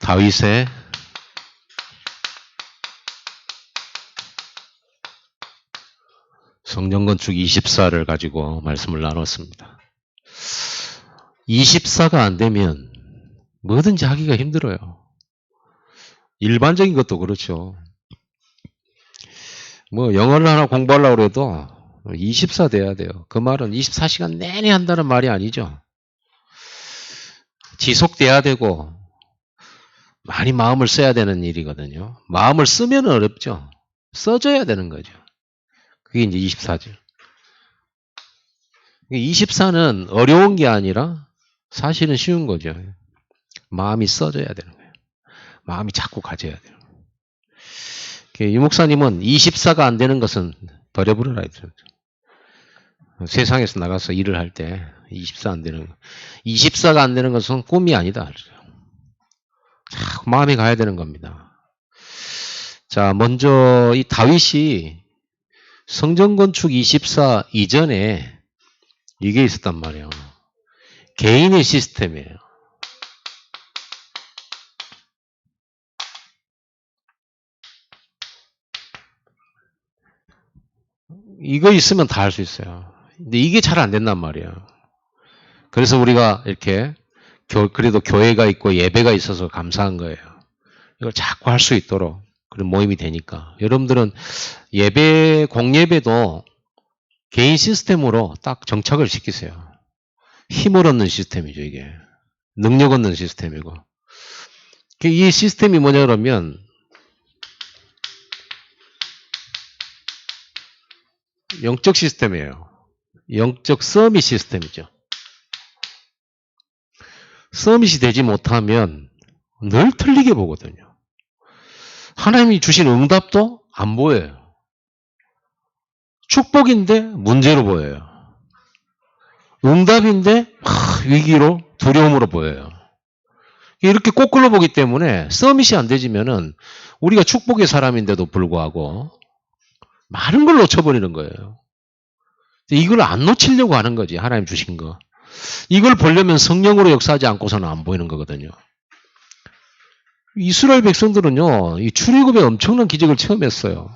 다윗의 성전 건축 24를 가지고 말씀을 나눴습니다. 24가 안 되면 뭐든지 하기가 힘들어요. 일반적인 것도 그렇죠. 뭐 영어를 하나 공부하려고 해도 24 돼야 돼요. 그 말은 24시간 내내 한다는 말이 아니죠. 지속돼야 되고 많이 마음을 써야 되는 일이거든요. 마음을 쓰면 어렵죠. 써줘야 되는 거죠. 그게 이제 24죠. 24는 어려운 게 아니라 사실은 쉬운 거죠. 마음이 써줘야 되는 거예요. 마음이 자꾸 가져야 돼요. 유 목사님은 24가 안 되는 것은 버려버려라 했죠. 세상에서 나가서 일을 할 때 24 안 되는 거. 24가 안 되는 것은 꿈이 아니다. 자꾸 마음이 가야 되는 겁니다. 자, 먼저 이 다윗이 성전 건축 24 이전에 이게 있었단 말이에요. 개인의 시스템이에요. 이거 있으면 다 할 수 있어요. 근데 이게 잘 안 된단 말이에요. 그래서 우리가 이렇게 그래도 교회가 있고 예배가 있어서 감사한 거예요. 이걸 자꾸 할 수 있도록 그런 모임이 되니까. 여러분들은 예배, 공예배도 개인 시스템으로 딱 정착을 시키세요. 힘을 얻는 시스템이죠, 이게. 능력 얻는 시스템이고. 이 시스템이 뭐냐 그러면 영적 시스템이에요. 영적 서밋 시스템이죠. 서밋이 되지 못하면 늘 틀리게 보거든요. 하나님이 주신 응답도 안 보여요. 축복인데 문제로 보여요. 응답인데 위기로 두려움으로 보여요. 이렇게 거꾸로 보기 때문에 서밋이 안 되지면은 우리가 축복의 사람인데도 불구하고 많은 걸 놓쳐버리는 거예요. 이걸 안 놓치려고 하는 거지, 하나님 주신 거. 이걸 보려면 성령으로 역사하지 않고서는 안 보이는 거거든요. 이스라엘 백성들은요, 이 출애굽에 엄청난 기적을 체험했어요.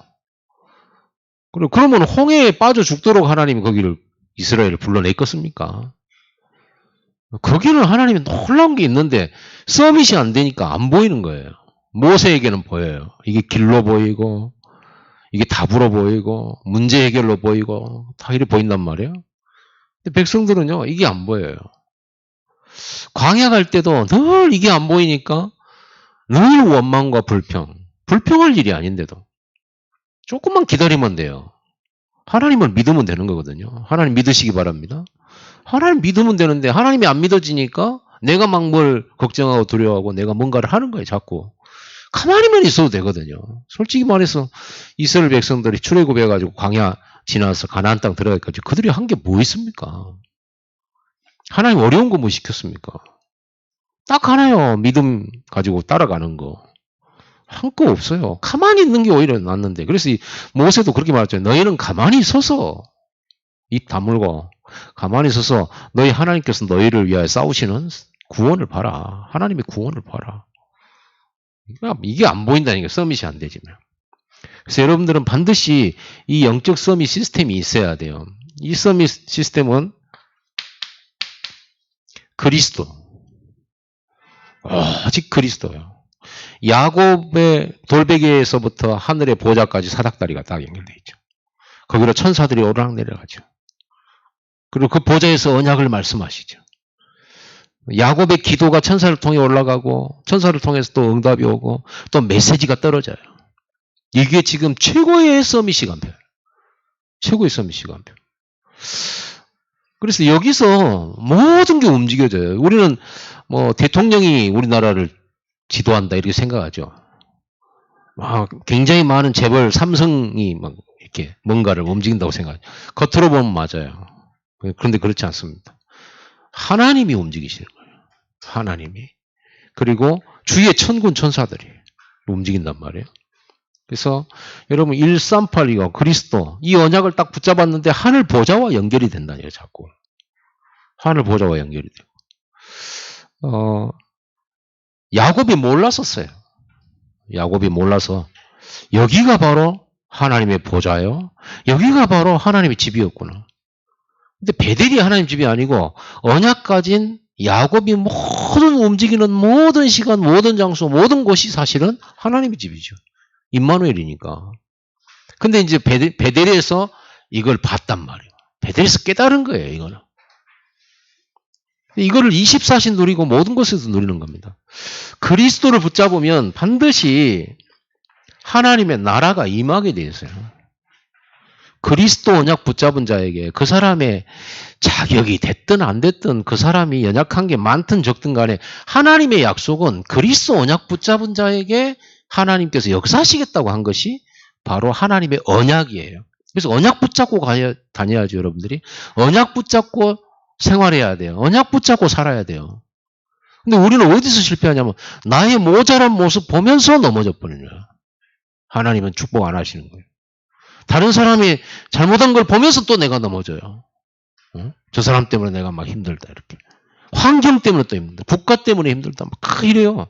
그리고 그러면 홍해에 빠져 죽도록 하나님이 거기를 이스라엘을 불러냈겠습니까? 거기는 하나님이 놀라운 게 있는데 서밋이 안 되니까 안 보이는 거예요. 모세에게는 보여요. 이게 길로 보이고 이게 답으로 보이고 문제 해결로 보이고 다 이렇게 보인단 말이에요. 근데 백성들은요, 이게 안 보여요. 광야 갈 때도 늘 이게 안 보이니까 늘 원망과 불평할 일이 아닌데도 조금만 기다리면 돼요. 하나님을 믿으면 되는 거거든요. 하나님 믿으시기 바랍니다. 하나님 믿으면 되는데 하나님이 안 믿어지니까 내가 막 뭘 걱정하고 두려워하고 내가 뭔가를 하는 거예요, 자꾸. 가만히만 있어도 되거든요. 솔직히 말해서 이스라엘 백성들이 출애굽해가지고 광야 지나서 가나안 땅 들어가기까지 그들이 한 게 뭐 있습니까? 하나님 어려운 거 뭐 시켰습니까? 딱 하나요. 믿음 가지고 따라가는 거. 한 거 없어요. 가만히 있는 게 오히려 낫는데. 그래서 모세도 그렇게 말했죠. 너희는 가만히 서서 입 다물고 가만히 서서 너희 하나님께서 너희를 위하여 싸우시는 구원을 봐라. 하나님의 구원을 봐라. 이게 안 보인다니까. 서밋이 안 되지만. 그래서 여러분들은 반드시 이 영적 서밋 시스템이 있어야 돼요. 이 서밋 시스템은 그리스도. 오직 그리스도예요. 야곱의 돌베개에서부터 하늘의 보좌까지 사닥다리가 딱 연결되어 있죠. 거기로 천사들이 오르락내려가죠. 그리고 그 보좌에서 언약을 말씀하시죠. 야곱의 기도가 천사를 통해 올라가고 천사를 통해서 또 응답이 오고 또 메시지가 떨어져요. 이게 지금 최고의 서밋 시간표. 최고의 서밋 시간표. 그래서 여기서 모든 게 움직여져요. 우리는 뭐 대통령이 우리나라를 지도한다 이렇게 생각하죠. 굉장히 많은 재벌 삼성이 막 이렇게 뭔가를 움직인다고 생각하죠. 겉으로 보면 맞아요. 그런데 그렇지 않습니다. 하나님이 움직이시는 거예요. 하나님이. 그리고 주위의 천군 천사들이 움직인단 말이에요. 그래서 여러분 1382가 그리스도 이 언약을 딱 붙잡았는데 하늘 보좌와 연결이 된다니요. 자꾸. 하늘 보좌와 연결이 돼요. 야곱이 몰랐었어요. 야곱이 몰라서 여기가 바로 하나님의 보좌요. 여기가 바로 하나님의 집이었구나. 근데 베델이 하나님 집이 아니고 언약 가진 야곱이 모든 움직이는 모든 시간, 모든 장소, 모든 곳이 사실은 하나님의 집이죠. 임마누엘이니까. 근데 이제 베델에서 이걸 봤단 말이에요. 베델에서 깨달은 거예요, 이거는. 이거를 24시 누리고 모든 곳에서 누리는 겁니다. 그리스도를 붙잡으면 반드시 하나님의 나라가 임하게 되어 있어요. 그리스도 언약 붙잡은 자에게 그 사람의 자격이 됐든 안 됐든 그 사람이 연약한 게 많든 적든 간에 하나님의 약속은 그리스도 언약 붙잡은 자에게 하나님께서 역사하시겠다고 한 것이 바로 하나님의 언약이에요. 그래서 언약 붙잡고 다녀야죠, 여러분들이. 언약 붙잡고 생활해야 돼요. 언약 붙잡고 살아야 돼요. 근데 우리는 어디서 실패하냐면 나의 모자란 모습 보면서 넘어져 버리는 거예요. 하나님은 축복 안 하시는 거예요. 다른 사람이 잘못한 걸 보면서 또 내가 넘어져요. 저 사람 때문에 내가 막 힘들다 이렇게. 환경 때문에 또 힘들다. 국가 때문에 힘들다. 막 이래요.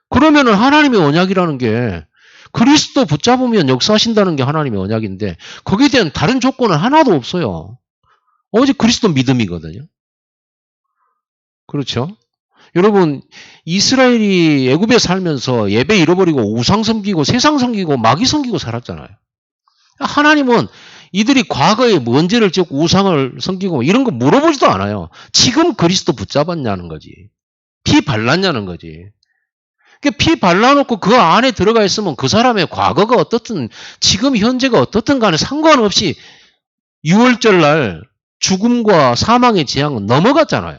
그러면은 하나님의 언약이라는 게 그리스도 붙잡으면 역사하신다는 게 하나님의 언약인데 거기에 대한 다른 조건은 하나도 없어요. 오직 그리스도 믿음이거든요. 그렇죠? 여러분 이스라엘이 애굽에 살면서 예배 잃어버리고 우상 섬기고 세상 섬기고 마귀 섬기고 살았잖아요. 하나님은 이들이 과거에 뭔 죄를 지었고 우상을 섬기고 이런 거 물어보지도 않아요. 지금 그리스도 붙잡았냐는 거지. 피 발랐냐는 거지. 피 발라놓고 그 안에 들어가 있으면 그 사람의 과거가 어떻든 지금 현재가 어떻든 간에 상관없이 6월절 날 죽음과 사망의 재앙은 넘어갔잖아요.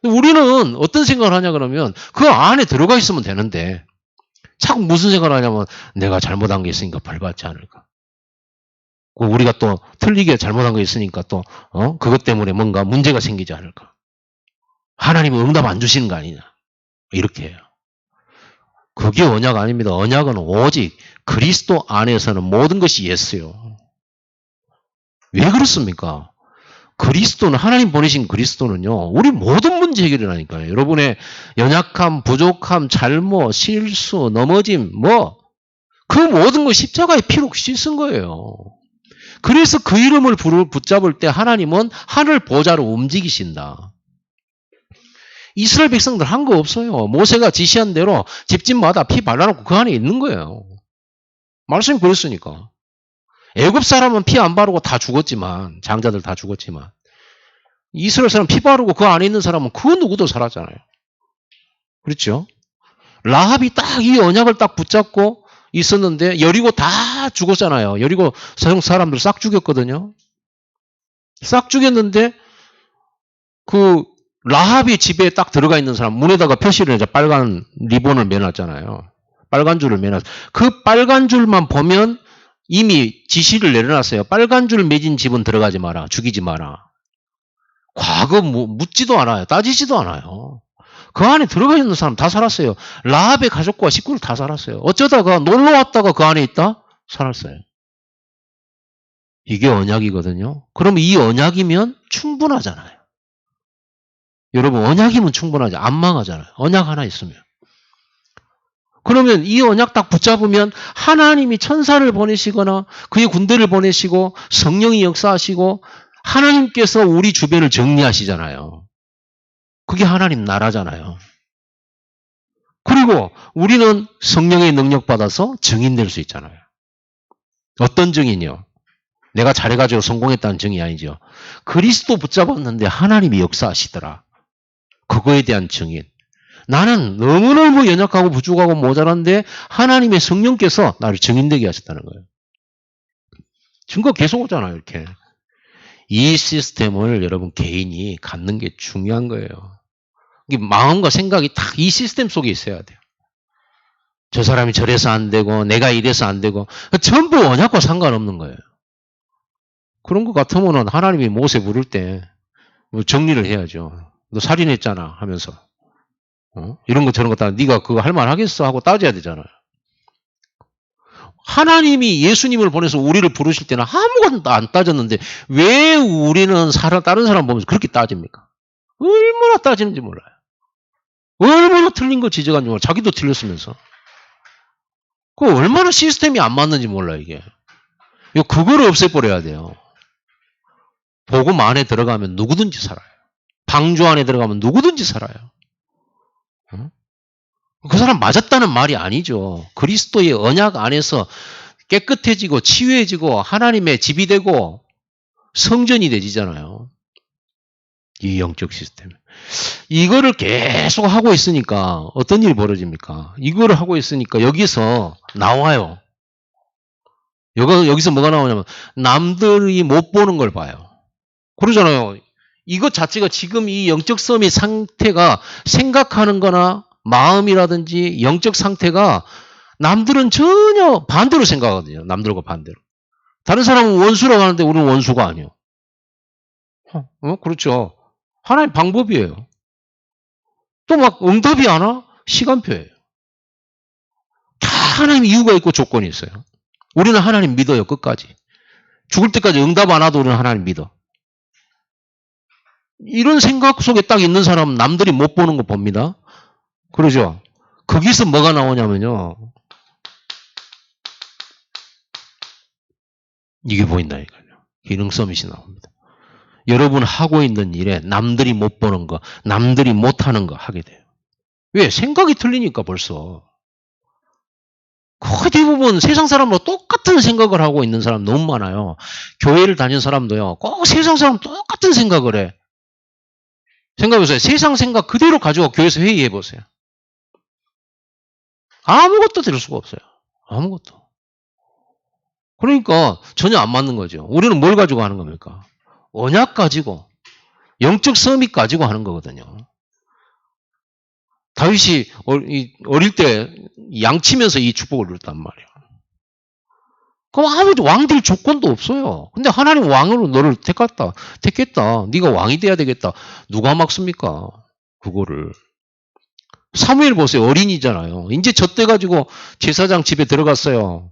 우리는 어떤 생각을 하냐 그러면 그 안에 들어가 있으면 되는데 자꾸 무슨 생각을 하냐면 내가 잘못한 게 있으니까 벌 받지 않을까. 우리가 또 틀리게 잘못한 거 있으니까 또 그것 때문에 뭔가 문제가 생기지 않을까. 하나님은 응답 안 주시는 거 아니냐. 이렇게 해요. 그게 언약 아닙니다. 언약은 오직 그리스도 안에서는 모든 것이 예스요. 왜 그렇습니까? 그리스도는 하나님 보내신 그리스도는요. 우리 모든 문제 해결이라니까요. 여러분의 연약함, 부족함, 잘못, 실수, 넘어짐 그 모든 걸 십자가의 피로 씻은 거예요. 그래서 그 이름을 붙잡을 때 하나님은 하늘 보좌로 움직이신다. 이스라엘 백성들 한 거 없어요. 모세가 지시한 대로 집집마다 피 발라놓고 그 안에 있는 거예요. 말씀이 그랬으니까. 애굽 사람은 피 안 바르고 다 죽었지만 장자들 다 죽었지만 이스라엘 사람 피 바르고 그 안에 있는 사람은 그 누구도 살았잖아요. 그렇죠? 라합이 딱 이 언약을 딱 붙잡고 있었는데 여리고 다 죽었잖아요. 여리고 사람들 싹 죽였거든요. 싹 죽였는데 그 라합이 집에 딱 들어가 있는 사람 문에다가 표시를 이제 빨간 리본을 매놨잖아요. 빨간 줄을 매놨. 그 빨간 줄만 보면 이미 지시를 내려놨어요. 빨간 줄 매진 집은 들어가지 마라. 죽이지 마라. 과거 묻지도 않아요. 따지지도 않아요. 그 안에 들어가 있는 사람 다 살았어요. 라합의 가족과 식구를 다 살았어요. 어쩌다가 놀러 왔다가 그 안에 있다? 살았어요. 이게 언약이거든요. 그럼 이 언약이면 충분하잖아요. 여러분 언약이면 충분하죠. 안 망하잖아요. 언약 하나 있으면. 그러면 이 언약 딱 붙잡으면 하나님이 천사를 보내시거나 그의 군대를 보내시고 성령이 역사하시고 하나님께서 우리 주변을 정리하시잖아요. 그게 하나님 나라잖아요. 그리고 우리는 성령의 능력 받아서 증인될 수 있잖아요. 어떤 증인이요? 내가 잘해가지고 성공했다는 증인이 아니죠. 그리스도 붙잡았는데 하나님이 역사하시더라. 그거에 대한 증인. 나는 너무너무 연약하고 부족하고 모자란데 하나님의 성령께서 나를 증인되게 하셨다는 거예요. 증거 계속 오잖아요. 이렇게. 이 시스템을 여러분 개인이 갖는 게 중요한 거예요. 마음과 생각이 딱 이 시스템 속에 있어야 돼요. 저 사람이 저래서 안 되고 내가 이래서 안 되고 전부 언약과 상관없는 거예요. 그런 것 같으면 하나님이 모세 부를 때 정리를 해야죠. 너 살인했잖아 하면서 이런 거 저런 거 다 네가 그거 할 만하겠어 하고 따져야 되잖아요. 하나님이 예수님을 보내서 우리를 부르실 때는 아무것도 안 따졌는데 왜 우리는 다른 사람 보면서 그렇게 따집니까? 얼마나 따지는지 몰라요. 얼마나 틀린 거 지적하는지 몰라. 자기도 틀렸으면서. 그 얼마나 시스템이 안 맞는지 몰라, 이게. 그거를 없애버려야 돼요. 복음 안에 들어가면 누구든지 살아요. 방주 안에 들어가면 누구든지 살아요. 어? 그 사람 맞았다는 말이 아니죠. 그리스도의 언약 안에서 깨끗해지고 치유해지고 하나님의 집이 되고 성전이 되지잖아요. 이 영적 시스템. 이거를 계속 하고 있으니까 어떤 일이 벌어집니까? 이거를 하고 있으니까 여기서 나와요. 여기서 뭐가 나오냐면 남들이 못 보는 걸 봐요. 그러잖아요. 이것 자체가 지금 이 영적 섬의 상태가 생각하는 거나 마음이라든지 영적 상태가 남들은 전혀 반대로 생각하거든요. 남들과 반대로. 다른 사람은 원수라고 하는데 우리는 원수가 아니에요. 그렇죠. 하나의 방법이에요. 또 막 응답이 안 와? 시간표예요. 다 하나님 이유가 있고 조건이 있어요. 우리는 하나님 믿어요. 끝까지. 죽을 때까지 응답 안 와도 우리는 하나님 믿어. 이런 생각 속에 딱 있는 사람은 남들이 못 보는 거 봅니다. 그러죠? 거기서 뭐가 나오냐면요. 이게 보인다니까요. 기능 서밋이 나옵니다. 여러분 하고 있는 일에 남들이 못 보는 거, 남들이 못하는 거 하게 돼요. 왜? 생각이 틀리니까 벌써. 거의 대부분 세상 사람으로 똑같은 생각을 하고 있는 사람 너무 많아요. 교회를 다니는 사람도요. 꼭 세상 사람 똑같은 생각을 해. 생각해보세요. 세상 생각 그대로 가지고 교회에서 회의해보세요. 아무것도 들을 수가 없어요. 아무것도. 그러니까 전혀 안 맞는 거죠. 우리는 뭘 가지고 하는 겁니까? 언약 가지고, 영적 서밋 가지고 하는 거거든요. 다윗이 어릴 때 양치면서 이 축복을 누렸단 말이에요. 그럼 아무도 왕될 조건도 없어요. 근데 하나님 왕으로 너를 택했다. 네가 왕이 돼야 되겠다. 누가 막습니까? 그거를. 사무엘 보세요. 어린이잖아요. 이제 젖대 가지고 제사장 집에 들어갔어요.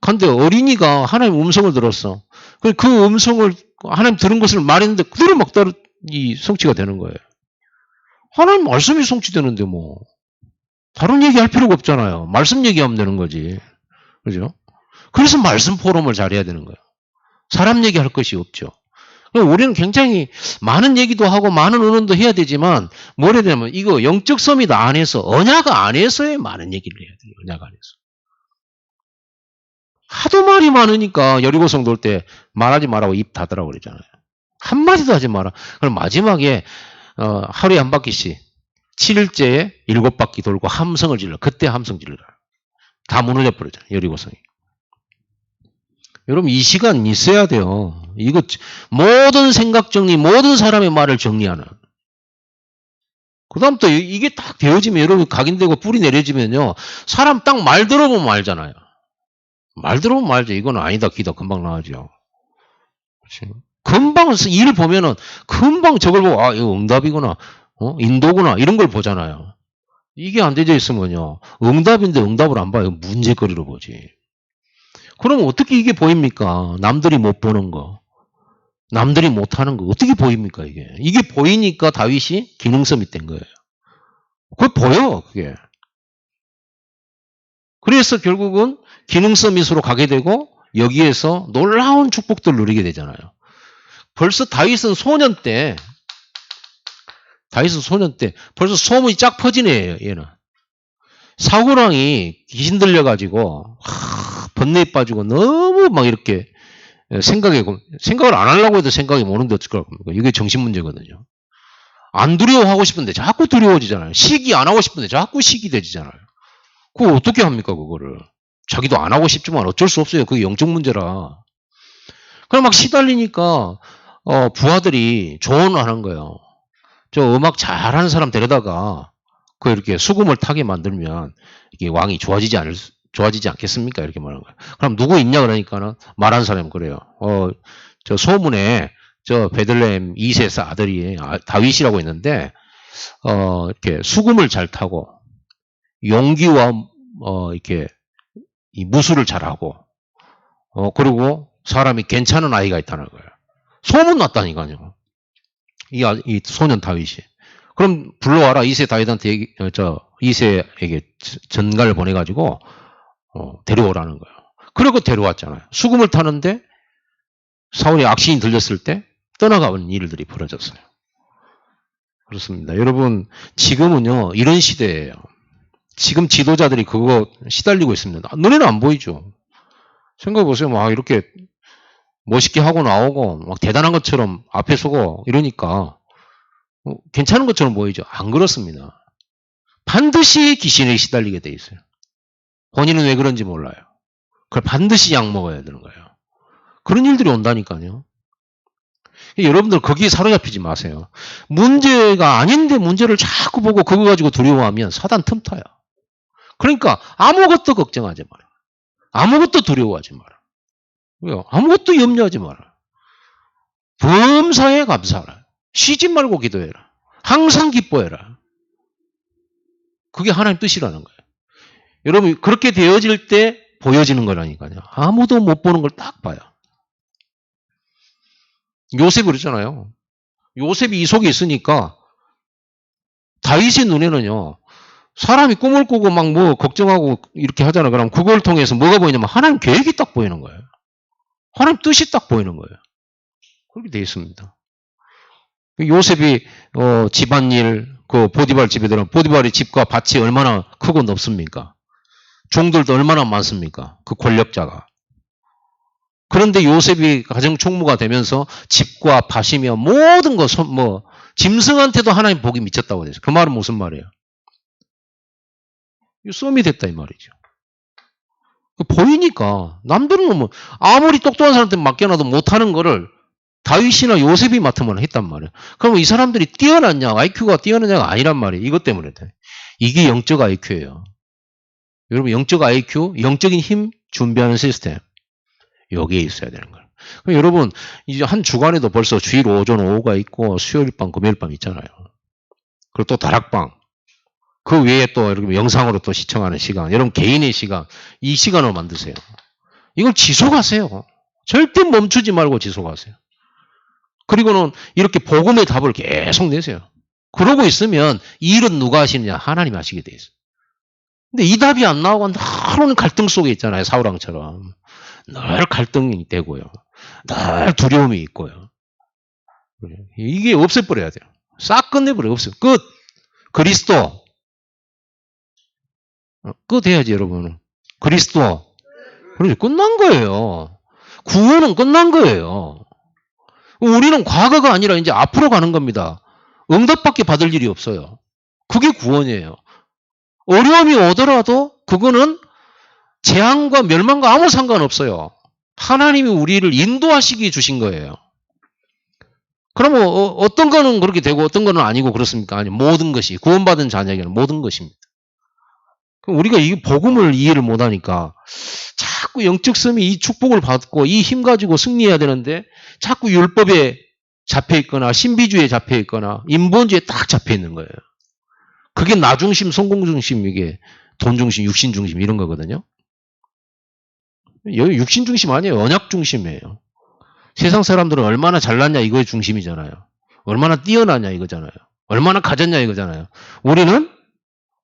근데 어린이가 하나님 음성을 들었어. 그 음성을 하나님 들은 것을 말했는데 그대로 막 성취가 되는 거예요. 하나님 말씀이 성취되는데 뭐 다른 얘기할 필요가 없잖아요. 말씀 얘기하면 되는 거지. 그죠? 그래서 말씀 포럼을 잘해야 되는 거예요. 사람 얘기할 것이 없죠. 우리는 굉장히 많은 얘기도 하고 많은 의논도 해야 되지만 뭘 해야 되냐면 이거 영적 서밋 안에서 언약 안에서의 많은 얘기를 해야 돼요. 언약 안에서. 하도 말이 많으니까 여리고성 돌 때 말하지 말라고 입 닫으라고 그러잖아요. 한마디도 하지 마라. 그럼 마지막에 하루에 한 바퀴씩 7일째에 7바퀴 돌고 함성을 질러. 그때 함성 질러. 다 무너져 버리잖아요. 여리고성이. 여러분 이 시간 있어야 돼요. 이거 모든 생각 정리, 모든 사람의 말을 정리하는. 그 다음부터 이게 딱 되어지면 여러분 각인되고 뿌리 내려지면요. 사람 딱 말 들어보면 알잖아요. 말 들어보면 알죠. 이건 아니다 기다 금방 나오죠. 그렇지? 금방 일 보면은 금방 저걸 보고 이거 응답이구나. 인도구나. 이런 걸 보잖아요. 이게 안 되져 있으면요. 응답인데 응답을 안 봐요. 문제거리로 보지. 그럼 어떻게 이게 보입니까? 남들이 못 보는 거. 남들이 못하는 거. 어떻게 보입니까, 이게? 이게 보이니까 다윗이 기능섬이 된 거예요. 그게 보여, 그게. 그래서 결국은 기능서밋으로 가게 되고 여기에서 놀라운 축복들을 누리게 되잖아요. 벌써 다윗은 소년 때 벌써 소문이 쫙 퍼지네, 얘는. 사고랑이 귀신 들려가지고 번뇌에 빠지고 너무 막 이렇게 생각을 안 하려고 해도 생각이 오는데 어쩔 겁니까? 이게 정신 문제거든요. 안 두려워하고 싶은데 자꾸 두려워지잖아요. 시기 안 하고 싶은데 자꾸 시기 되지잖아요. 그거 어떻게 합니까, 그거를? 자기도 안 하고 싶지만 어쩔 수 없어요. 그게 영적 문제라. 그럼 막 시달리니까 부하들이 조언을 하는 거예요. 저 음악 잘하는 사람 데려다가 그 이렇게 수금을 타게 만들면 이게 왕이 좋아지지 않겠습니까? 이렇게 말하는 거예요. 그럼 누구 있냐 그러니까는 말하는 사람은 그래요. 저 소문에 저 베들레헴 이세스 아들이 다윗이라고 있는데 이렇게 수금을 잘 타고 용기와 이렇게 이 무술을 잘하고 그리고 사람이 괜찮은 아이가 있다는 거예요. 소문 났다니까요. 이 소년 다윗이. 그럼 불러와라. 이세 다윗한테 이세에게 전가를 보내가지고 데려오라는 거예요. 그리고 데려왔잖아요. 수금을 타는데 사울이 악신이 들렸을 때 떠나가는 일들이 벌어졌어요. 그렇습니다. 여러분, 지금은요, 이런 시대예요. 지금 지도자들이 그거 시달리고 있습니다. 눈에는 안 보이죠. 생각해보세요. 막 이렇게 멋있게 하고 나오고, 막 대단한 것처럼 앞에 서고 이러니까 괜찮은 것처럼 보이죠. 안 그렇습니다. 반드시 귀신에 시달리게 돼 있어요. 본인은 왜 그런지 몰라요. 그걸 반드시 약 먹어야 되는 거예요. 그런 일들이 온다니까요. 여러분들 거기에 사로잡히지 마세요. 문제가 아닌데 문제를 자꾸 보고 그거 가지고 두려워하면 사단 틈타요. 그러니까 아무것도 걱정하지 마라. 아무것도 두려워하지 마라. 왜요? 아무것도 염려하지 마라. 범사에 감사하라. 쉬지 말고 기도해라. 항상 기뻐해라. 그게 하나님 뜻이라는 거예요. 여러분 그렇게 되어질 때 보여지는 거라니까요. 아무도 못 보는 걸 딱 봐요. 요셉이 그랬잖아요. 요셉이 이 속에 있으니까 다윗의 눈에는요. 사람이 꿈을 꾸고 막 뭐 걱정하고 이렇게 하잖아. 그럼 그걸 통해서 뭐가 보이냐면 하나님 계획이 딱 보이는 거예요. 하나님 뜻이 딱 보이는 거예요. 그렇게 돼 있습니다. 요셉이 집안일 그 보디발 집에 들어가면 보디발의 집과 밭이 얼마나 크고 넓습니까? 종들도 얼마나 많습니까? 그 권력자가. 그런데 요셉이 가정 총무가 되면서 집과 밭이며 모든 것, 짐승한테도 하나님 복이 미쳤다고 돼서 그 말은 무슨 말이에요? 썸이 됐다 이 말이죠. 보이니까 남들은 뭐 아무리 똑똑한 사람한테 맡겨놔도 못하는 거를 다윗이나 요셉이 맡으면 했단 말이에요. 그럼 이 사람들이 뛰어났냐, IQ가 뛰어났냐가 아니란 말이에요. 이것 때문에. 이게 영적 IQ예요. 여러분 영적 IQ, 영적인 힘 준비하는 시스템. 여기에 있어야 되는 거예요. 그럼 여러분 이제 한 주간에도 벌써 주일 오전 오후가 있고 수요일 밤, 금요일 밤 있잖아요. 그리고 또 다락방. 그 외에 또 이렇게 영상으로 또 시청하는 시간. 여러분 개인의 시간. 이 시간을 만드세요. 이걸 지속하세요. 절대 멈추지 말고 지속하세요. 그리고는 이렇게 복음의 답을 계속 내세요. 그러고 있으면 이 일은 누가 하시느냐? 하나님이 하시게 돼 있어요. 근데 이 답이 안 나오고 늘 갈등 속에 있잖아요. 사울왕처럼. 늘 갈등이 되고요. 늘 두려움이 있고요. 이게 없애버려야 돼요. 싹 끝내버려요. 없어요. 끝. 그리스도. 끝 해야지 여러분. 그리스도. 그렇죠. 끝난 거예요. 구원은 끝난 거예요. 우리는 과거가 아니라 이제 앞으로 가는 겁니다. 응답밖에 받을 일이 없어요. 그게 구원이에요. 어려움이 오더라도 그거는 재앙과 멸망과 아무 상관없어요. 하나님이 우리를 인도하시기 주신 거예요. 그러면 어떤 거는 그렇게 되고 어떤 거는 아니고 그렇습니까? 아니, 모든 것이 구원받은 자녀에게는 모든 것입니다. 그럼 우리가 이 복음을 이해를 못하니까 자꾸 영적 섬이 이 축복을 받고 이 힘 가지고 승리해야 되는데 자꾸 율법에 잡혀 있거나 신비주의에 잡혀 있거나 인본주의에 딱 잡혀 있는 거예요. 그게 나 중심, 성공 중심, 이게 돈 중심, 육신 중심 이런 거거든요. 여기 육신 중심 아니에요. 언약 중심이에요. 세상 사람들은 얼마나 잘났냐 이거의 중심이잖아요. 얼마나 뛰어나냐 이거잖아요. 얼마나 가졌냐 이거잖아요. 우리는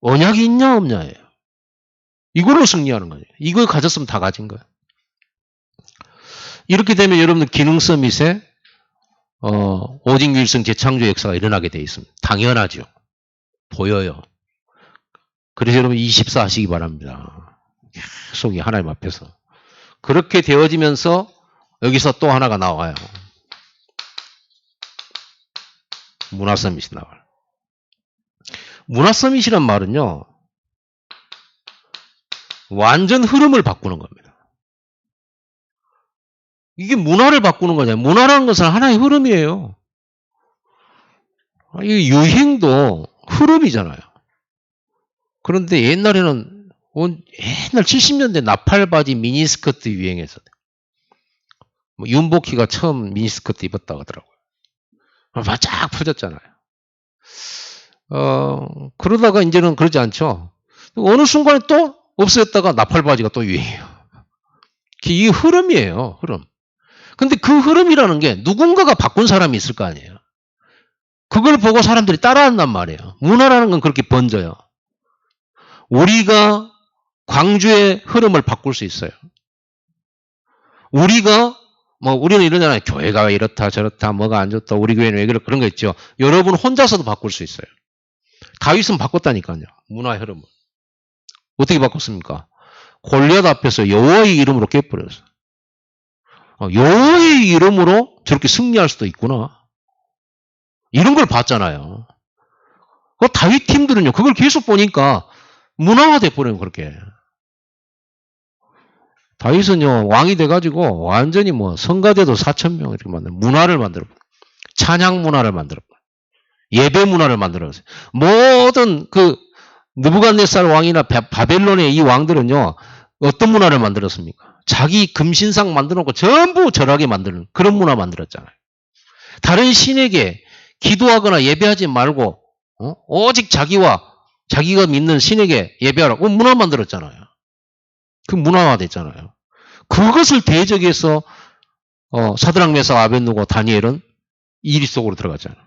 언약이 있냐 없냐예요. 이걸로 승리하는 거예요. 이걸 가졌으면 다 가진 거예요. 이렇게 되면 여러분들 기능 서밋에 오직 유일성 재창조 역사가 일어나게 돼 있습니다. 당연하죠. 보여요. 그래서 여러분 24 하시기 바랍니다. 계속 하나님 앞에서. 그렇게 되어지면서 여기서 또 하나가 나와요. 문화 서밋이 나와요. 문화 서밋이란 말은요. 완전 흐름을 바꾸는 겁니다. 이게 문화를 바꾸는 거잖아요. 문화라는 것은 하나의 흐름이에요. 이 유행도 흐름이잖아요. 그런데 옛날에는 옛날 70년대 나팔바지 미니스커트 유행했어요. 윤복희가 처음 미니스커트 입었다고 하더라고요. 바짝 펴졌잖아요. 그러다가 이제는 그러지 않죠. 어느 순간에 또 없어졌다가 나팔바지가 또 유행해요. 이게 흐름이에요. 흐름. 근데 그 흐름이라는 게 누군가가 바꾼 사람이 있을 거 아니에요. 그걸 보고 사람들이 따라한단 말이에요. 문화라는 건 그렇게 번져요. 우리가 광주의 흐름을 바꿀 수 있어요. 우리가 우리는 이러잖아요. 교회가 왜 이렇다 저렇다 뭐가 안 좋다 우리 교회는 왜 그렇다 그런 거 있죠. 여러분 혼자서도 바꿀 수 있어요. 다윗은 바꿨다니까요. 문화의 흐름을. 어떻게 바꿨습니까? 골리앗 앞에서 여호와의 이름으로 깨버렸어요. 여호와의 이름으로 저렇게 승리할 수도 있구나. 이런 걸 봤잖아요. 그 다윗 팀들은요. 그걸 계속 보니까 문화화돼 버려요. 그렇게. 다윗은요. 왕이 돼가지고 완전히 성가대도 4,000명 이렇게 문화를 만들어. 찬양 문화를 만들어. 예배 문화를 만들었어요. 모든 느부갓네살 왕이나 바벨론의 이 왕들은요. 어떤 문화를 만들었습니까? 자기 금신상 만들어놓고 전부 절하게 만드는 그런 문화 만들었잖아요. 다른 신에게 기도하거나 예배하지 말고 오직 자기가 믿는 신에게 예배하라고 문화 만들었잖아요. 그 문화화 됐잖아요. 그것을 대적해서 사드락 메삭 아벳느고 다니엘은 이 속으로 들어갔잖아요.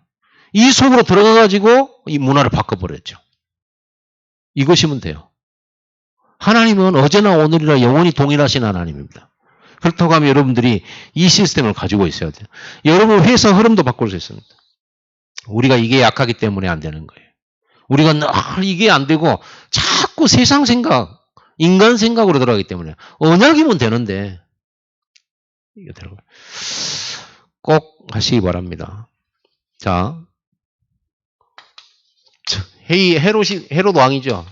이 속으로 들어가가지고 이 문화를 바꿔버렸죠. 이것이면 돼요. 하나님은 어제나 오늘이라 영원히 동일하신 하나님입니다. 그렇다고 하면 여러분들이 이 시스템을 가지고 있어야 돼요. 여러분 회사 흐름도 바꿀 수 있습니다. 우리가 이게 약하기 때문에 안 되는 거예요. 우리가 늘 이게 안 되고 자꾸 세상 생각, 인간 생각으로 들어가기 때문에 언약이면 되는데 이게 들어가요. 꼭 하시기 바랍니다. 자, 헤롯 왕이죠.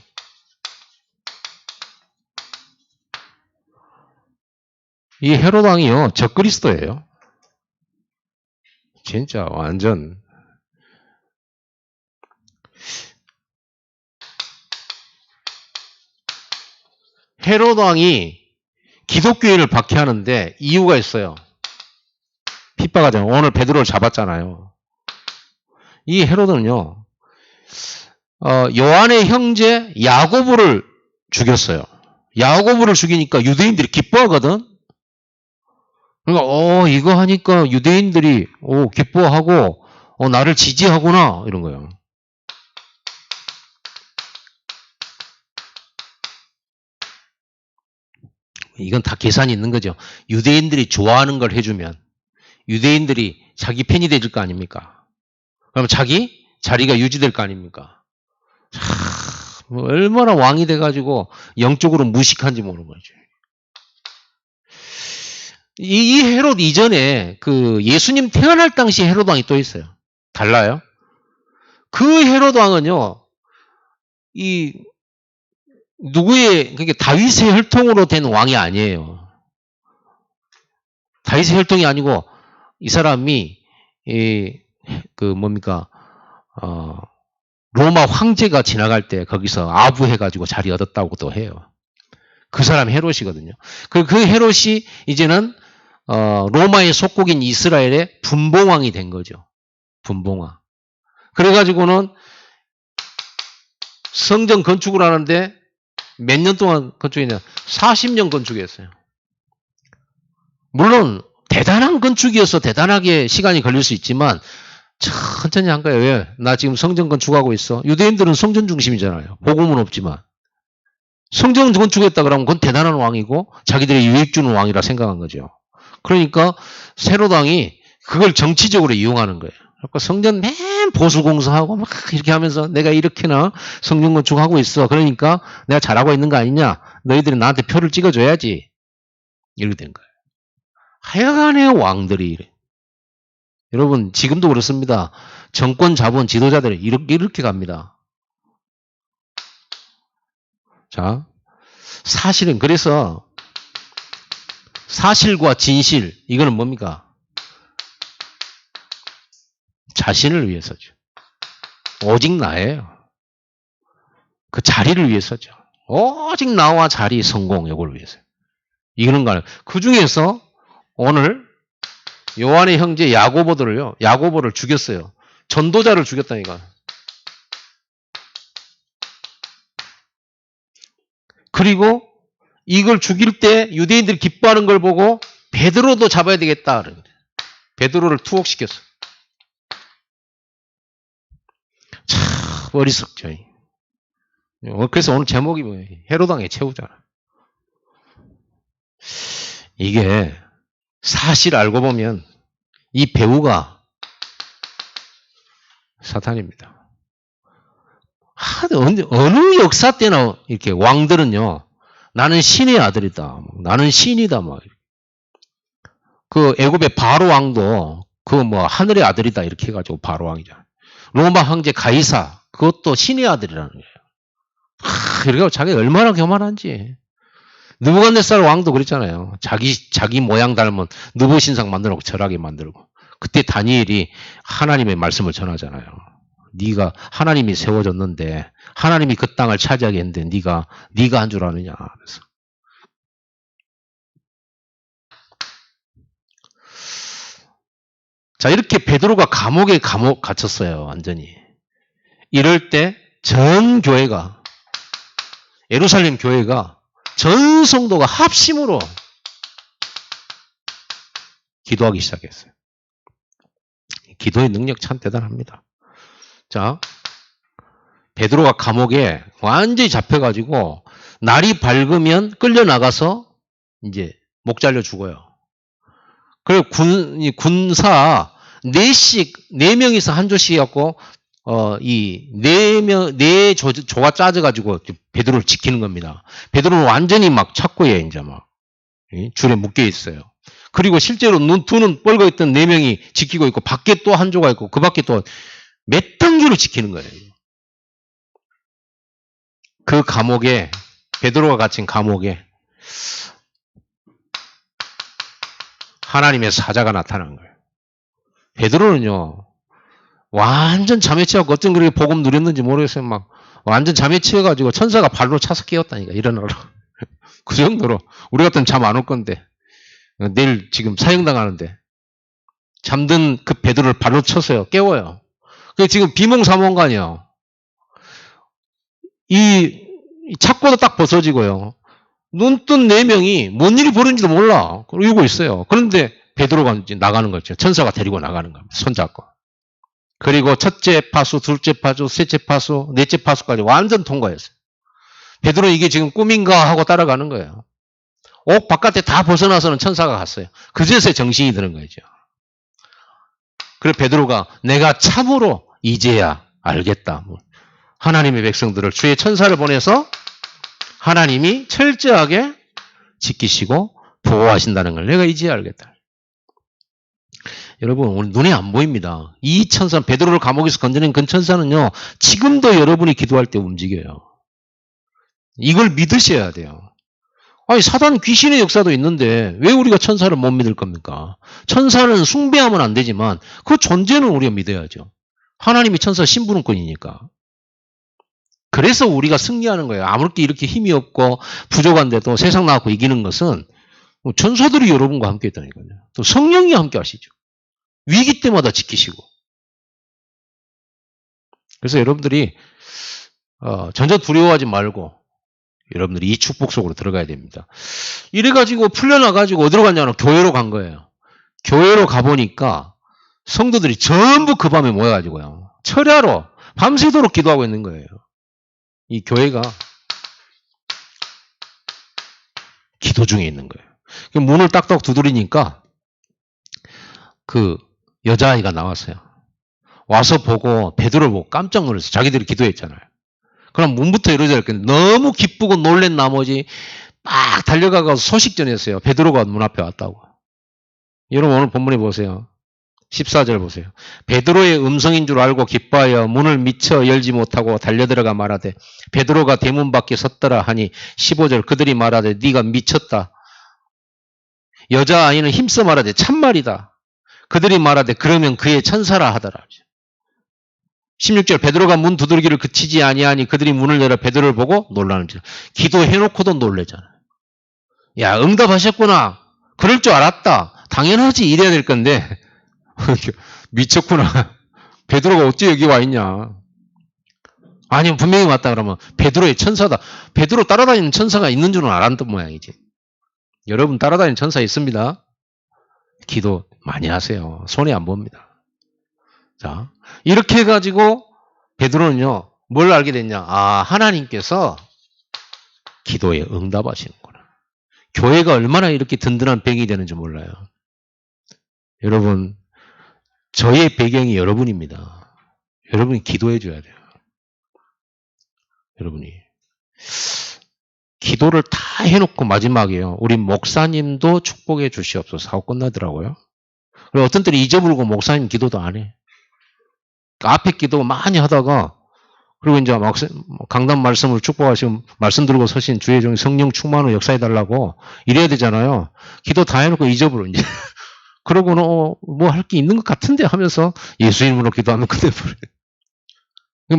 이 헤롯 왕이요, 적그리스도예요. 진짜 완전. 헤롯 왕이 기독교인을 박해하는데 이유가 있어요. 핍박하잖아요. 오늘 베드로를 잡았잖아요. 이 헤롯은요, 요한의 형제 야고보를 죽였어요. 야고보를 죽이니까 유대인들이 기뻐하거든. 그러니까 이거 하니까 유대인들이 기뻐하고 나를 지지하구나 이런 거예요. 이건 다 계산이 있는 거죠. 유대인들이 좋아하는 걸 해주면 유대인들이 자기 편이 돼줄 거 아닙니까? 그럼 자기 자리가 유지될 거 아닙니까? 얼마나 왕이 돼가지고 영적으로 무식한지 모르는 거죠. 이 헤롯 이전에 예수님 태어날 당시 헤롯 왕이 또 있어요. 달라요. 그 헤롯 왕은요, 그러니까 다윗의 혈통으로 된 왕이 아니에요. 다윗의 혈통이 아니고 이 사람이 로마 황제가 지나갈 때 거기서 아부해가지고 자리 얻었다고 또 해요. 그 사람 헤롯이거든요. 그 헤롯이 이제는 로마의 속국인 이스라엘의 분봉왕이 된 거죠. 분봉왕. 그래가지고는 성전 건축을 하는데 몇 년 동안 건축했냐? 40년 건축했어요. 물론 대단한 건축이어서 대단하게 시간이 걸릴 수 있지만 천천히 한 거예요. 왜? 나 지금 성전 건축하고 있어. 유대인들은 성전 중심이잖아요. 복음은 없지만. 성전 건축했다 그러면 그건 대단한 왕이고 자기들의 유익 주는 왕이라 생각한 거죠. 그러니까 헤롯 왕이 그걸 정치적으로 이용하는 거예요. 그러니까 성전 맨 보수 공사하고 막 이렇게 하면서 내가 이렇게나 성전 건축하고 있어. 그러니까 내가 잘하고 있는 거 아니냐? 너희들이 나한테 표를 찍어줘야지. 이렇게 된 거예요. 하여간에 왕들이 이래. 여러분 지금도 그렇습니다. 정권 잡은 지도자들이 이렇게 갑니다. 자, 사실은 그래서 사실과 진실 이거는 뭡니까? 자신을 위해서죠. 오직 나예요. 그 자리를 위해서죠. 오직 나와 자리 성공 이걸 위해서. 이거는 거 그 중에서 오늘 요한의 형제 야고보를 죽였어요. 전도자를 죽였다니까. 그리고 이걸 죽일 때 유대인들이 기뻐하는 걸 보고 베드로도 잡아야 되겠다. 베드로를 투옥시켰어. 어리석죠. 그래서 오늘 제목이 뭐예요? 헤로당의 최후잖아. 이게 사실 알고 보면 이 배우가 사탄입니다. 어느 역사 때나 이렇게 왕들은요, 나는 신의 아들이다. 나는 신이다. 그 애굽의 바로 왕도 그 뭐 하늘의 아들이다. 이렇게 해가지고 바로 왕이잖아. 로마 황제 가이사, 그것도 신의 아들이라는 거예요. 그러니까 자기가 얼마나 교만한지. 느부갓네살 왕도 그랬잖아요. 자기 모양 닮은 느부 신상 만들고 절하게 만들고. 그때 다니엘이 하나님의 말씀을 전하잖아요. 네가 하나님이 세워졌는데 하나님이 그 땅을 차지하게 했는데 네가 한 줄 아느냐. 그래서 자, 이렇게 베드로가 감옥에 갇혔어요. 완전히. 이럴 때 전 교회가, 예루살렘 교회가 전 성도가 합심으로 기도하기 시작했어요. 기도의 능력 참 대단합니다. 자, 베드로가 감옥에 완전히 잡혀가지고 날이 밝으면 끌려나가서 이제 목 잘려 죽어요. 그리고 군사 4명이서 한 조씩 해갖고 이 4조가 짜져가지고 베드로를 지키는 겁니다. 베드로는 완전히 막 착고에 이제 막 줄에 묶여 있어요. 그리고 실제로 두 눈 뻘거 있던 4명이 지키고 있고 밖에 또 한 조가 있고 그 밖에 또 몇 단계로 지키는 거예요. 그 감옥에, 베드로가 갇힌 감옥에 하나님의 사자가 나타난 거예요. 베드로는요, 완전 잠에 취하고 어쩜 그렇게 복음 누렸는지 모르겠어요. 막 완전 잠에 취해가지고 천사가 발로 차서 깨웠다니까, 일어나라. 그 정도로. 우리 같으면 잠 안 올 건데. 내일 지금 사형당하는데. 잠든 그 베드로를 발로 쳤어요. 깨워요. 그 지금 비몽사몽간이요. 이 착고도 딱 벗어지고요. 눈뜬 4명이 뭔 일이 벌어진지도 몰라. 이러고 있어요. 그런데 베드로가 이제 나가는 거죠. 천사가 데리고 나가는 겁니다. 손잡고. 그리고 첫째 파수, 둘째 파수, 셋째 파수, 넷째 파수까지 완전 통과했어요. 베드로 이게 지금 꿈인가 하고 따라가는 거예요. 옥 바깥에 다 벗어나서는 천사가 갔어요. 그제서야 정신이 드는 거죠. 그래서 베드로가 내가 참으로 이제야 알겠다. 하나님의 백성들을 주의 천사를 보내서 하나님이 철저하게 지키시고 보호하신다는 걸 내가 이제야 알겠다. 여러분 오늘 눈에 안 보입니다. 이 천사, 베드로를 감옥에서 건져낸 그 천사는요. 지금도 여러분이 기도할 때 움직여요. 이걸 믿으셔야 돼요. 아니 사단 귀신의 역사도 있는데 왜 우리가 천사를 못 믿을 겁니까? 천사는 숭배하면 안 되지만 그 존재는 우리가 믿어야죠. 하나님이 천사 신부름꾼이니까. 그래서 우리가 승리하는 거예요. 아무렇게 이렇게 힘이 없고 부족한데도 세상 나갖고 이기는 것은 천사들이 여러분과 함께 있다니까요. 또 성령이 함께 하시죠. 위기 때마다 지키시고. 그래서 여러분들이 전혀 두려워하지 말고 여러분들이 이 축복 속으로 들어가야 됩니다. 이래가지고 풀려나가지고 어디로 갔냐면 교회로 간 거예요. 교회로 가보니까 성도들이 전부 그 밤에 모여가지고요. 철야로 밤새도록 기도하고 있는 거예요. 이 교회가 기도 중에 있는 거예요. 문을 딱딱 두드리니까 그 여자아이가 나왔어요. 와서 보고 베드로를 보고 깜짝 놀랐어요. 자기들이 기도했잖아요. 그럼 문부터 열어줘야 할 건데 너무 기쁘고 놀란 나머지 막 달려가서 소식 전했어요. 베드로가 문 앞에 왔다고. 여러분 오늘 본문에 보세요. 14절 보세요. 베드로의 음성인 줄 알고 기뻐하여 문을 미처 열지 못하고 달려들어가 말하되 베드로가 대문 밖에 섰더라 하니 15절 그들이 말하되 네가 미쳤다. 여자아이는 힘써 말하되 참말이다. 그들이 말하되 그러면 그의 천사라 하더라. 16절 베드로가 문 두드리기를 그치지 아니하니 그들이 문을 열어 베드로를 보고 놀라는지라. 기도해놓고도 놀래잖아요. 야 응답하셨구나. 그럴 줄 알았다. 당연하지 이래야 될 건데 미쳤구나. 베드로가 어째 여기 와 있냐. 아니면 분명히 왔다 그러면 베드로의 천사다. 베드로 따라다니는 천사가 있는 줄은 알았던 모양이지. 여러분 따라다니는 천사 있습니다. 기도 많이 하세요. 손해 안 봅니다. 자, 이렇게 해가지고 베드로는요 뭘 알게 됐냐? 아, 하나님께서 기도에 응답하시는구나. 교회가 얼마나 이렇게 든든한 배경이 되는지 몰라요. 여러분, 저의 배경이 여러분입니다. 여러분이 기도해 줘야 돼요. 여러분이. 기도를 다 해놓고 마지막에요. 우리 목사님도 축복해 주시옵소서 하고 끝나더라고요. 그리고 어떤 때는 잊어버리고 목사님 기도도 안 해. 앞에 기도 많이 하다가 그리고 이제 막 강단 말씀을 축복하시고 말씀 들고 서신 주의 종 성령 충만으로 역사해 달라고 이래야 되잖아요. 기도 다 해놓고 잊어버려 이제. 그러고는 뭐 할 게 있는 것 같은데 하면서 예수 이름으로 기도하면 끝내버려요.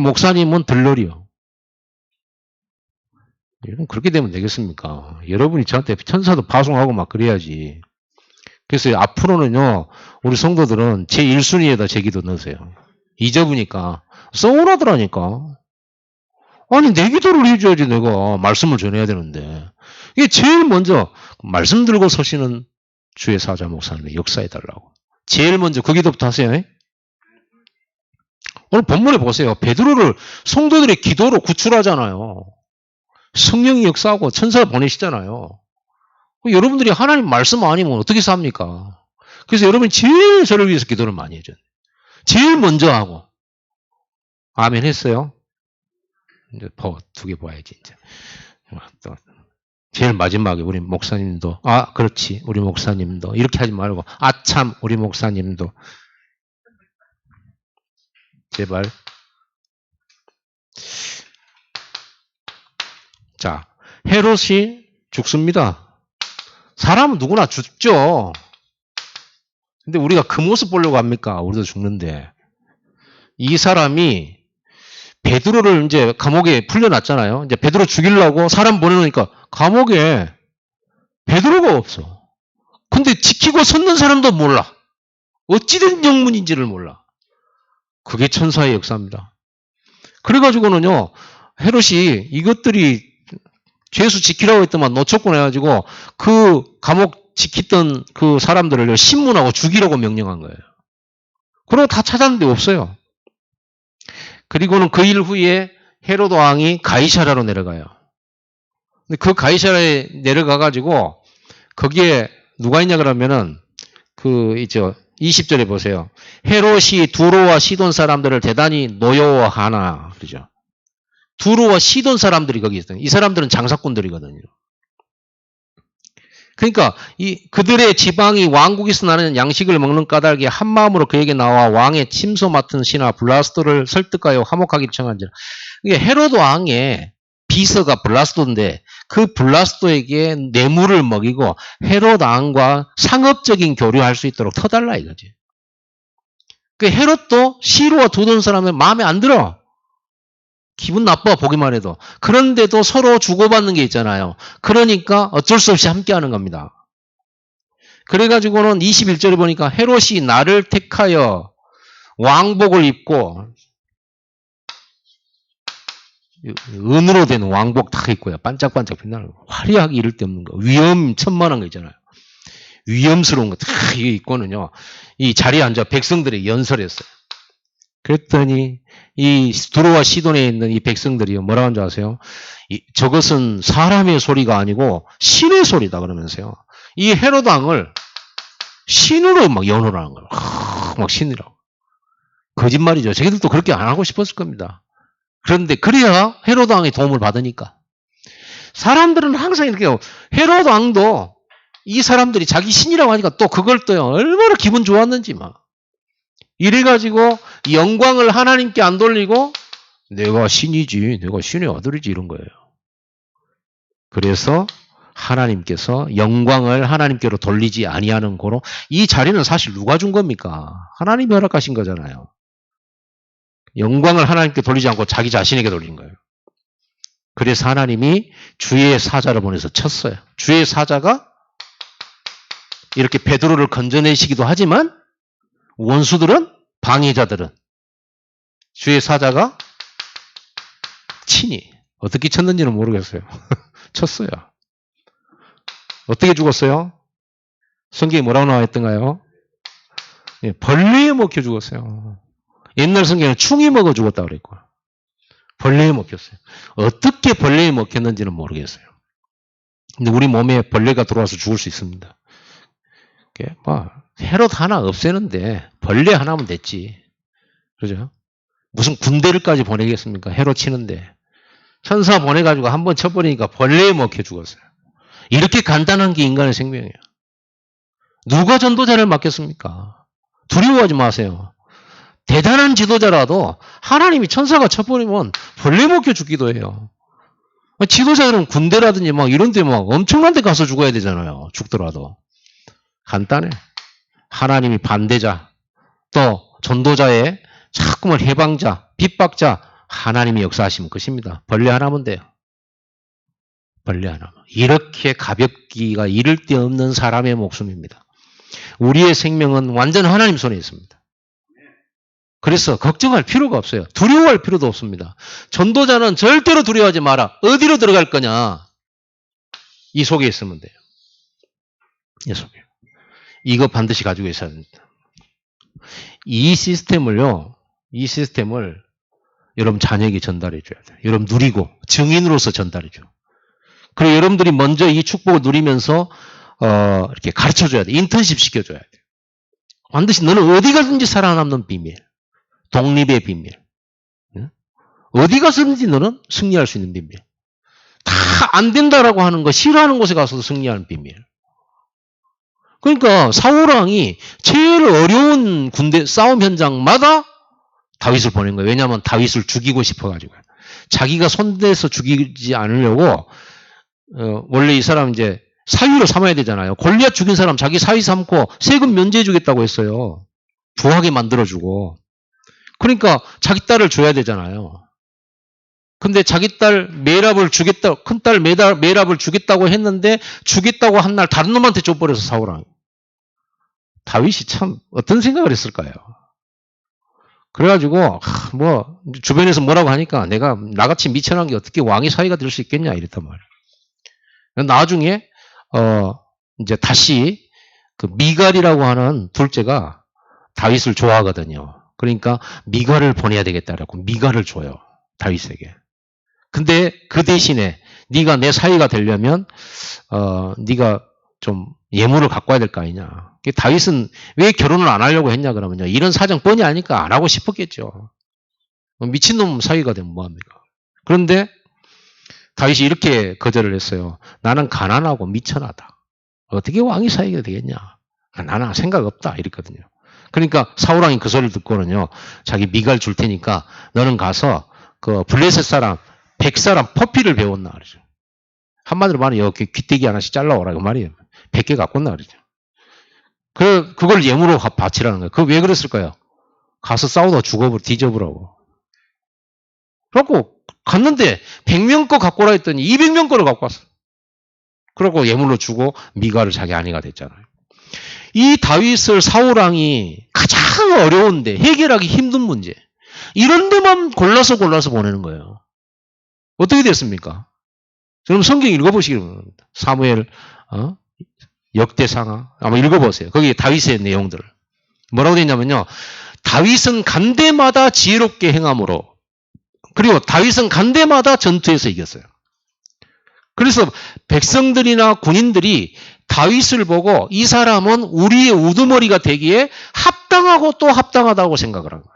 목사님은 들러리요. 여러분 그렇게 되면 되겠습니까? 여러분이 저한테 천사도 파송하고 막 그래야지. 그래서 앞으로는요 우리 성도들은 제 1순위에다 제 기도 넣으세요. 잊어보니까 서운하더라니까. 아니 내 기도를 해줘야지 내가 말씀을 전해야 되는데 이게 제일 먼저 말씀 들고 서시는 주의 사자 목사님 역사해달라고 제일 먼저 그 기도부터 하세요. 오늘 본문에 보세요. 베드로를 성도들의 기도로 구출하잖아요. 성령이 역사하고 천사를 보내시잖아요. 여러분들이 하나님 말씀 아니면 어떻게 삽니까? 그래서 여러분이 제일 저를 위해서 기도를 많이 해줘요. 제일 먼저 하고 아멘 했어요. 이제 두 개 봐야지 이제. 또 제일 마지막에 우리 목사님도 그렇지 우리 목사님도 이렇게 하지 말고 참 우리 목사님도 제발. 자 헤롯이 죽습니다. 사람은 누구나 죽죠. 근데 우리가 그 모습 보려고 합니까? 우리도 죽는데 이 사람이 베드로를 이제 감옥에 풀려났잖아요. 이제 베드로 죽이려고 사람 보내놓으니까 감옥에 베드로가 없어. 근데 지키고 섰는 사람도 몰라. 어찌된 영문인지를 몰라. 그게 천사의 역사입니다. 그래가지고는요, 헤롯이 이것들이 죄수 지키라고 했더만 놓쳤고 해가지고 그 감옥 지키던 그 사람들을 신문하고 죽이라고 명령한 거예요. 그러고 다 찾았는데 없어요. 그리고는 그 일 후에 헤롯 왕이 가이사라로 내려가요. 근데 그 가이사라에 내려가가지고 거기에 누가 있냐 그러면은 이제 20절에 보세요. 헤롯이 두로와 시돈 사람들을 대단히 노여워하나 그러죠. 두로와 시돈 사람들이 거기 있어요. 이 사람들은 장사꾼들이거든요. 그러니까 그들의 지방이 왕국에서 나는 양식을 먹는 까닭에 한 마음으로 그에게 나와 왕의 침소 맡은 신하 블라스도를 설득하여 화목하기를 청한지라. 이게 헤롯 왕의 비서가 블라스도인데 그 블라스도에게 뇌물을 먹이고 헤롯 왕과 상업적인 교류할 수 있도록 터달라 이거지. 그 헤롯도 시로와 두돈 사람은 마음에 안 들어. 기분 나빠 보기만 해도. 그런데도 서로 주고받는 게 있잖아요. 그러니까 어쩔 수 없이 함께하는 겁니다. 그래가지고는 21절에 보니까 헤롯이 나를 택하여 왕복을 입고 은으로 된 왕복 다 입고요. 반짝반짝 빛나는 거. 화려하게 이를 데 없는 거. 위험천만한 거 있잖아요. 위험스러운 거 다 입고는요. 이 자리에 앉아 백성들이 연설했어요. 그랬더니 이 두로와 시돈에 있는 이 백성들이 뭐라고 하는지 아세요? 저것은 사람의 소리가 아니고 신의 소리다 그러면서요. 이 헤롯 왕을 신으로 막 연호를 하는 거예요. 막 신이라고. 거짓말이죠. 자기들도 그렇게 안 하고 싶었을 겁니다. 그런데 그래야 헤롯 왕의 도움을 받으니까. 사람들은 항상 이렇게 헤롯 왕도 이 사람들이 자기 신이라고 하니까 또 그걸 또요. 얼마나 기분 좋았는지 막. 이래가지고 영광을 하나님께 안 돌리고 내가 신이지, 내가 신의 아들이지 이런 거예요. 그래서 하나님께서 영광을 하나님께로 돌리지 아니하는 거로 이 자리는 사실 누가 준 겁니까? 하나님이 허락하신 거잖아요. 영광을 하나님께 돌리지 않고 자기 자신에게 돌린 거예요. 그래서 하나님이 주의 사자를 보내서 쳤어요. 주의 사자가 이렇게 베드로를 건져내시기도 하지만 원수들은 방해자들은 주의 사자가 친히 어떻게 쳤는지는 모르겠어요. 쳤어요. 어떻게 죽었어요? 성경에 뭐라고 나와 있던가요? 벌레에 먹혀 죽었어요. 옛날 성경에는 충이 먹어 죽었다고 그랬고 벌레에 먹혔어요. 어떻게 벌레에 먹혔는지는 모르겠어요. 근데 우리 몸에 벌레가 들어와서 죽을 수 있습니다. 뭐 헤롯 하나 없애는데 벌레 하나면 됐지. 그죠? 무슨 군대를까지 보내겠습니까? 헤롯 치는데. 천사 보내가지고 한번 쳐버리니까 벌레에 먹혀 죽었어요. 이렇게 간단한 게 인간의 생명이에요. 누가 전도자를 맡겼습니까? 두려워하지 마세요. 대단한 지도자라도 하나님이 천사가 쳐버리면 벌레 먹혀 죽기도 해요. 지도자들은 군대라든지 막 이런 데 막 엄청난 데 가서 죽어야 되잖아요. 죽더라도. 간단해. 하나님이 반대자, 또 전도자의 자꾸만 해방자, 핍박자, 하나님이 역사하시면 것입니다. 벌레 하나면 돼요. 벌레 하나면. 이렇게 가볍기가 이를 데 없는 사람의 목숨입니다. 우리의 생명은 완전 하나님 손에 있습니다. 그래서 걱정할 필요가 없어요. 두려워할 필요도 없습니다. 전도자는 절대로 두려워하지 마라. 어디로 들어갈 거냐? 이 속에 있으면 돼요. 이 속에. 이거 반드시 가지고 있어야 됩니다. 이 시스템을 여러분 자녀에게 전달해 줘야 돼요. 여러분 누리고 증인으로서 전달해 줘요. 그리고 여러분들이 먼저 이 축복을 누리면서 이렇게 가르쳐 줘야 돼. 인턴십 시켜 줘야 돼. 반드시 너는 어디 가든지 살아남는 비밀. 독립의 비밀. 어디 가서든지 너는 승리할 수 있는 비밀. 다 안 된다라고 하는 거 싫어하는 곳에 가서도 승리하는 비밀. 그러니까 사울왕이 제일 어려운 군대 싸움 현장마다 다윗을 보낸 거예요. 왜냐하면 다윗을 죽이고 싶어가지고. 자기가 손대서 죽이지 않으려고 원래 이 사람 이제 사위로 삼아야 되잖아요. 골리앗 죽인 사람 자기 사위 삼고 세금 면제해 주겠다고 했어요. 부하게 만들어주고. 그러니까 자기 딸을 줘야 되잖아요. 근데 자기 딸 메랍을 주겠다, 큰딸 메랍을 주겠다고 했는데 주겠다고 한 날 다른 놈한테 줘버려서 사울왕이. 다윗이 참 어떤 생각을 했을까요? 그래가지고 뭐 주변에서 뭐라고 하니까 내가 나같이 미천한 게 어떻게 왕의 사위가 될 수 있겠냐 이랬단 말이에요. 나중에 이제 다시 그 미갈이라고 하는 둘째가 다윗을 좋아하거든요. 그러니까 미갈을 보내야 되겠다라고 미갈을 줘요. 다윗에게. 근데 그 대신에 네가 내 사위가 되려면 네가 좀 예물을 갖고 와야 될 거 아니냐. 다윗은 왜 결혼을 안 하려고 했냐 그러면요. 이런 사정 뻔히 아니까 안 하고 싶었겠죠. 미친놈 사위가 되면 뭐합니까. 그런데 다윗이 이렇게 거절을 했어요. 나는 가난하고 미천하다. 어떻게 왕이 사위가 되겠냐. 나는 생각 없다 이랬거든요. 그러니까 사울왕이 그 소리를 듣고는요. 자기 미갈 줄 테니까 너는 가서 그 블레셋 사람 100사람 퍼피를 배웠나 그러죠. 한마디로 말하면 여기 귀때기 하나씩 잘라오라 그 말이에요. 100개 갖고 온나 그러죠. 그걸 예물로 바치라는 거예요. 그거 왜 그랬을까요? 가서 싸우다 뒤져보라고. 그래갖고 갔는데 100명 거 갖고 오라 했더니 200명 거를 갖고 왔어. 그러고 예물로 주고 미갈을 자기 아내가 됐잖아요. 이 다윗을 사울왕이 가장 어려운데 해결하기 힘든 문제. 이런 데만 골라서 보내는 거예요. 어떻게 됐습니까? 여러분 성경 읽어보시기 바랍니다. 사무엘 역대상하 아마 읽어보세요. 거기 다윗의 내용들을. 뭐라고 되어 있냐면요. 다윗은 간데마다 지혜롭게 행함으로 그리고 다윗은 간데마다 전투에서 이겼어요. 그래서 백성들이나 군인들이 다윗을 보고 이 사람은 우리의 우두머리가 되기에 합당하고 또 합당하다고 생각을 한 거예요.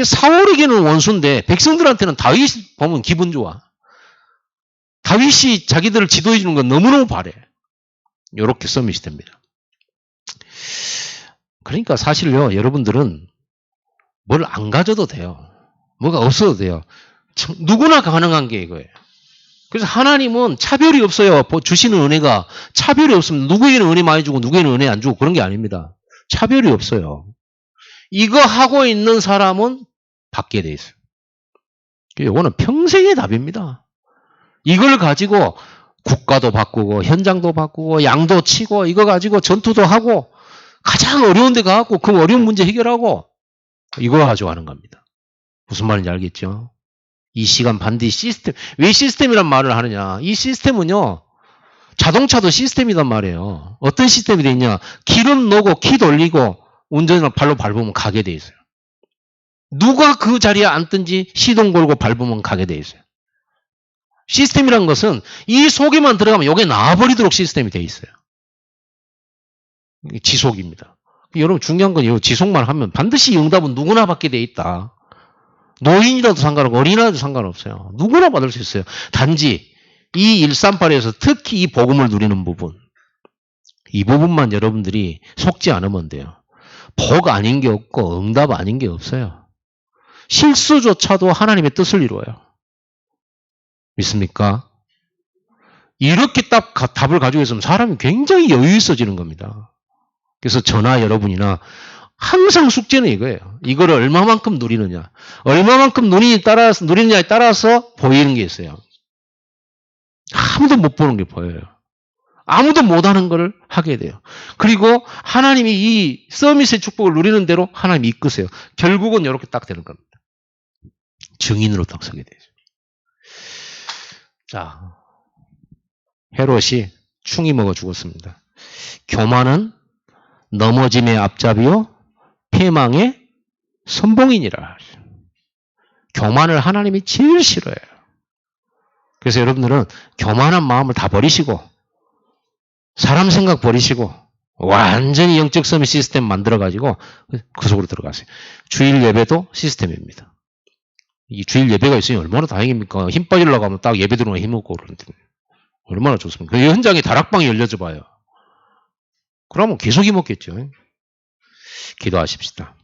사울에게는 원수인데 백성들한테는 다윗 보면 기분 좋아. 다윗이 자기들을 지도해 주는 건 너무너무 바래. 이렇게 서밋이 됩니다. 그러니까 사실요, 여러분들은 뭘 안 가져도 돼요. 뭐가 없어도 돼요. 누구나 가능한 게 이거예요. 그래서 하나님은 차별이 없어요. 주시는 은혜가 차별이 없습니다. 누구에게는 은혜 많이 주고 누구에게는 은혜 안 주고 그런 게 아닙니다. 차별이 없어요. 이거 하고 있는 사람은 받게 돼 있어요. 이거는 평생의 답입니다. 이걸 가지고 국가도 바꾸고 현장도 바꾸고 양도 치고 이거 가지고 전투도 하고 가장 어려운 데 가고 그 어려운 문제 해결하고 이거 가지고 하는 겁니다. 무슨 말인지 알겠죠? 이 시간 반드시 시스템. 왜 시스템이란 말을 하느냐. 이 시스템은요. 자동차도 시스템이란 말이에요. 어떤 시스템이 돼 있냐. 기름 넣고 키 돌리고 운전을 발로 밟으면 가게 돼 있어요. 누가 그 자리에 앉든지 시동 걸고 밟으면 가게 돼 있어요. 시스템이란 것은 이 속에만 들어가면 여기에 나와버리도록 시스템이 돼 있어요. 지속입니다. 여러분 중요한 건 이 지속만 하면 반드시 응답은 누구나 받게 돼 있다. 노인이라도 상관없고 어린아이도 상관없어요. 누구나 받을 수 있어요. 단지 이 138에서 특히 이 복음을 누리는 부분, 이 부분만 여러분들이 속지 않으면 돼요. 복 아닌 게 없고 응답 아닌 게 없어요. 실수조차도 하나님의 뜻을 이루어요. 믿습니까? 이렇게 딱 답을 가지고 있으면 사람이 굉장히 여유 있어지는 겁니다. 그래서 저나 여러분이나 항상 숙제는 이거예요. 이거를 얼마만큼 누리느냐. 얼마만큼 누리느냐에 따라서 보이는 게 있어요. 아무도 못 보는 게 보여요. 아무도 못하는 걸 하게 돼요. 그리고 하나님이 이 서밋의 축복을 누리는 대로 하나님이 이끄세요. 결국은 이렇게 딱 되는 겁니다. 증인으로 딱 서게 되죠. 자, 헤롯이 충이 먹어 죽었습니다. 교만은 넘어짐의 앞잡이요 패망의 선봉이니라. 교만을 하나님이 제일 싫어해요. 그래서 여러분들은 교만한 마음을 다 버리시고 사람 생각 버리시고 완전히 영적 서밋 시스템 만들어가지고 그 속으로 들어가세요. 주일 예배도 시스템입니다. 이 주일 예배가 있으니 얼마나 다행입니까? 힘 빠지려고 하면 딱 예배 들어오면 힘없고 그러는데 얼마나 좋습니까? 그 현장에 다락방이 열려져 봐요. 그러면 계속 힘없겠죠. 기도하십시다.